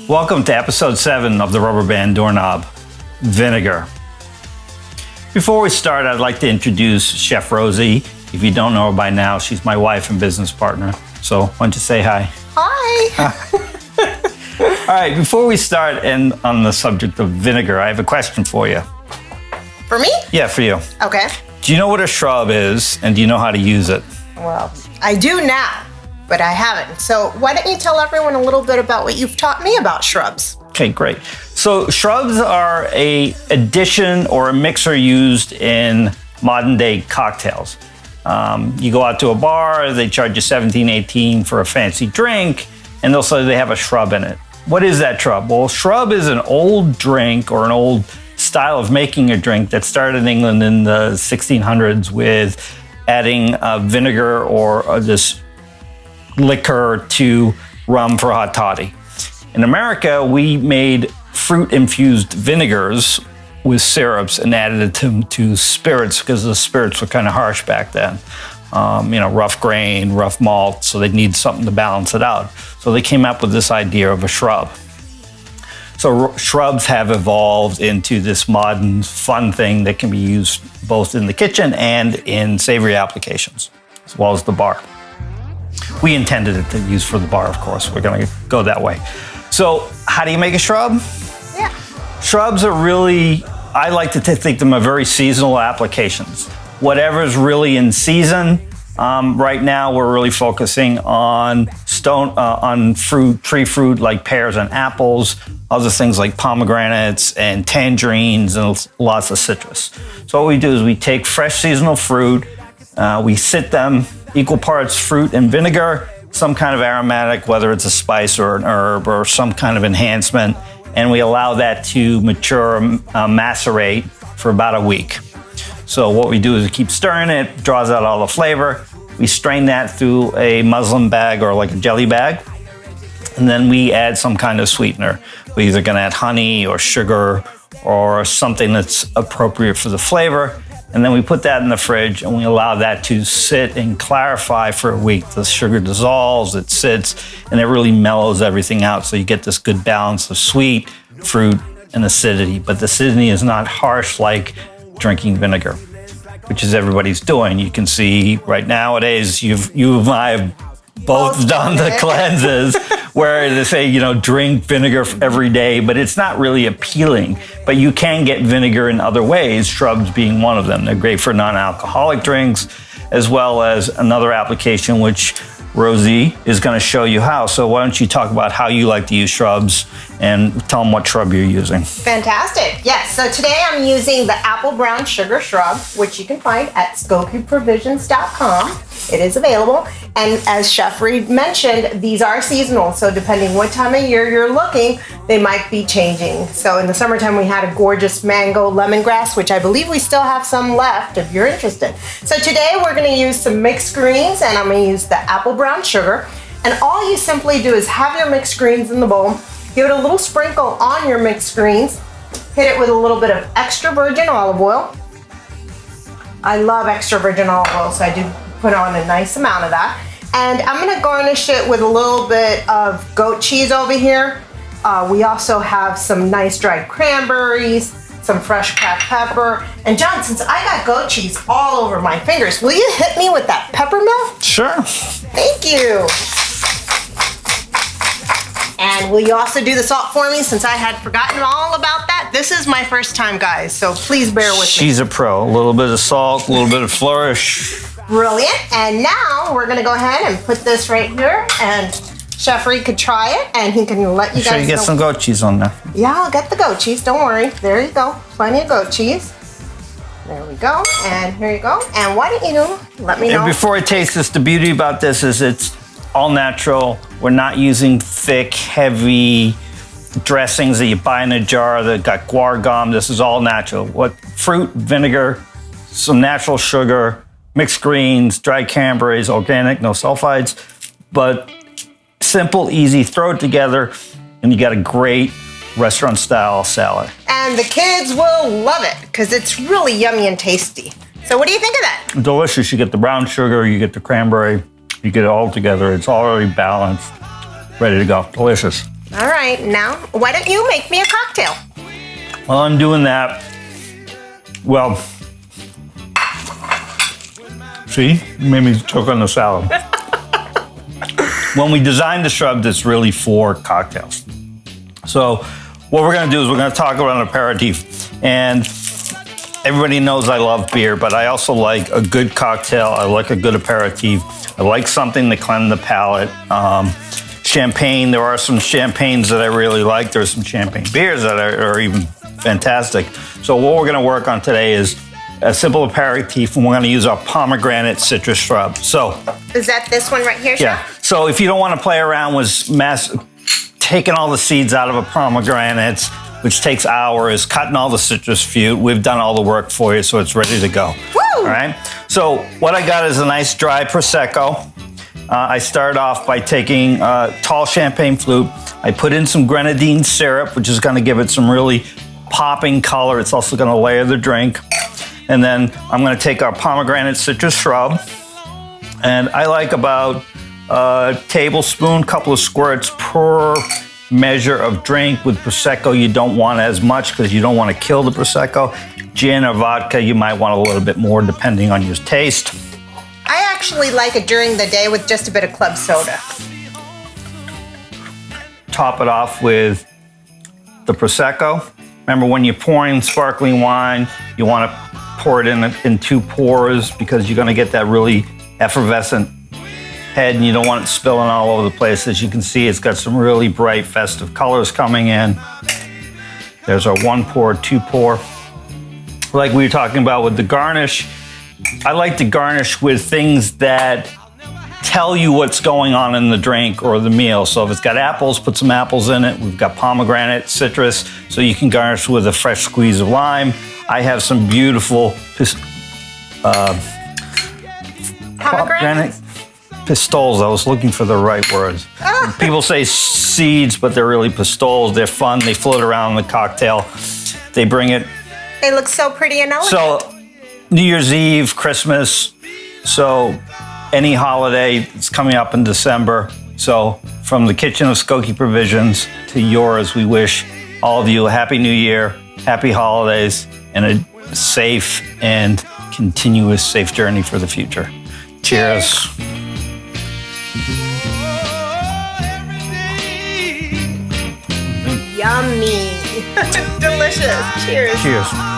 Welcome to episode 7 of the Rubberband Doorknob, Vinegar. Before we start, I'd like to introduce Chef Rosie. If you don't know her by now, she's my wife and business partner. So why don't you say hi? Hi. All right, before we start and on the subject of vinegar, I have a question for you. For me? Yeah, for you. Okay. Do you know what a shrub is, and do you know how to use it? Well, I do now, but I haven't. So why don't you tell everyone a little bit about what you've taught me about shrubs? Okay, great. So shrubs are a addition or a mixer used in modern day cocktails. You go out to a bar, they charge you $17, $18 for a fancy drink, and they'll say they have a shrub in it. What is that shrub? Well, shrub is an old drink or an old style of making a drink that started in England in the 1600s with adding vinegar or this liquor to rum for hot toddy. In America, we made fruit-infused vinegars with syrups and added them to spirits because the spirits were kind of harsh back then. Rough grain, rough malt, so they need something to balance it out. So they came up with this idea of a shrub. So shrubs have evolved into this modern, fun thing that can be used both in the kitchen and in savory applications, as well as the bar. We intended it to use for the bar, of course. We're gonna go that way. So how do you make a shrub? Yeah. Shrubs are really, I like to think them are very seasonal applications. Whatever's really in season. Right now, we're really focusing on tree fruit like pears and apples, other things like pomegranates and tangerines and lots of citrus. So what we do is we take fresh seasonal fruit, we sit them equal parts fruit and vinegar, some kind of aromatic, whether it's a spice or an herb or some kind of enhancement, and we allow that to mature, macerate for about a week. So what we do is we keep stirring it, draws out all the flavor. We strain that through a muslin bag or like a jelly bag, and then we add some kind of sweetener. We're either gonna add honey or sugar or something that's appropriate for the flavor. And then we put that in the fridge and we allow that to sit and clarify for a week. The sugar dissolves, it sits, and it really mellows everything out. So you get this good balance of sweet, fruit, and acidity. But the acidity is not harsh like drinking vinegar, which is everybody's doing. You can see right nowadays, you and I have both done the cleanses where they say, drink vinegar every day, but it's not really appealing. But you can get vinegar in other ways, shrubs being one of them. They're great for non-alcoholic drinks, as well as another application, which Rosie is going to show you how. So why don't you talk about how you like to use shrubs and tell them what shrub you're using. Fantastic. Yes. So today I'm using the apple brown sugar shrub, which you can find at SkokieProvisions.com. It is available. And as Chef Reed mentioned, these are seasonal. So depending what time of year you're looking, they might be changing. So in the summertime, we had a gorgeous mango lemongrass, which I believe we still have some left if you're interested. So today we're going to use some mixed greens, and I'm going to use the apple brown sugar. And all you simply do is have your mixed greens in the bowl, give it a little sprinkle on your mixed greens, hit it with a little bit of extra virgin olive oil. I love extra virgin olive oil, so I do put on a nice amount of that. And I'm gonna garnish it with a little bit of goat cheese over here. We also have some nice dried cranberries, some fresh cracked pepper. And John, since I got goat cheese all over my fingers, will you hit me with that peppermill? Sure. Thank you. And will you also do the salt for me, since I had forgotten all about that? This is my first time, guys, so please bear with me. She's a pro. A little bit of salt, a little bit of flourish. Brilliant. And now we're gonna go ahead and put this right here, and Chef Reed could try it, and he can let you guys know. Sure, you get some goat cheese on there. Yeah, I'll get the goat cheese, don't worry. There you go, plenty of goat cheese. There we go, and here you go. And why don't you let me know. And before I taste this, the beauty about this is it's all natural. We're not using thick, heavy dressings that you buy in a jar that got guar gum. This is all natural. Fruit, vinegar, some natural sugar, mixed greens, dried cranberries, organic, no sulfides, but simple, easy, throw it together, and you got a great restaurant-style salad. And the kids will love it, because it's really yummy and tasty. So what do you think of that? Delicious. You get the brown sugar, you get the cranberry, you get it all together. It's already balanced, ready to go. Delicious. All right, now why don't you make me a cocktail? While I'm doing that, well, see, you made me choke on the salad. When we designed the shrub, it's really for cocktails. So what we're gonna do is we're gonna talk about an aperitif. And everybody knows I love beer, but I also like a good cocktail. I like a good aperitif. I like something to cleanse the palate. Champagne, there are some champagnes that I really like. There's some champagne beers that are even fantastic. So what we're gonna work on today is a simple aperitif, and we're gonna use our pomegranate citrus shrub. So, is that this one right here, Chef? yeah. So if you don't wanna play around with taking all the seeds out of a pomegranate, which takes hours, cutting all the citrus fruit, we've done all the work for you, so it's ready to go. Woo! All right? So what I got is a nice dry Prosecco. I start off by taking tall champagne flute. I put in some grenadine syrup, which is gonna give it some really popping color. It's also gonna layer the drink. And then I'm gonna take our pomegranate citrus shrub, and I like about a tablespoon, couple of squirts per measure of drink. With Prosecco, you don't want as much because you don't want to kill the Prosecco. Gin or vodka, you might want a little bit more depending on your taste. I actually like it during the day with just a bit of club soda. Top it off with the Prosecco. Remember, when you're pouring sparkling wine, you want to pour it in 2 pours because you're going to get that really effervescent head, and you don't want it spilling all over the place. As you can see, it's got some really bright festive colors coming in. There's our 1 pour, 2 pour. Like we were talking about with the garnish, I like to garnish with things that tell you what's going on in the drink or the meal. So if it's got apples, put some apples in it. We've got pomegranate, citrus, so you can garnish with a fresh squeeze of lime. I have some beautiful pomegranate pistols. I was looking for the right words. People say seeds, but they're really pistols. They're fun. They float around in the cocktail. They bring it. They look so pretty and elegant. So New Year's Eve, Christmas, so any holiday, it's coming up in December. So from the kitchen of Skokie Provisions to yours, we wish all of you a happy new year, happy holidays, and a safe and continuous safe journey for the future. Cheers. Yummy. Delicious. Cheers. Cheers.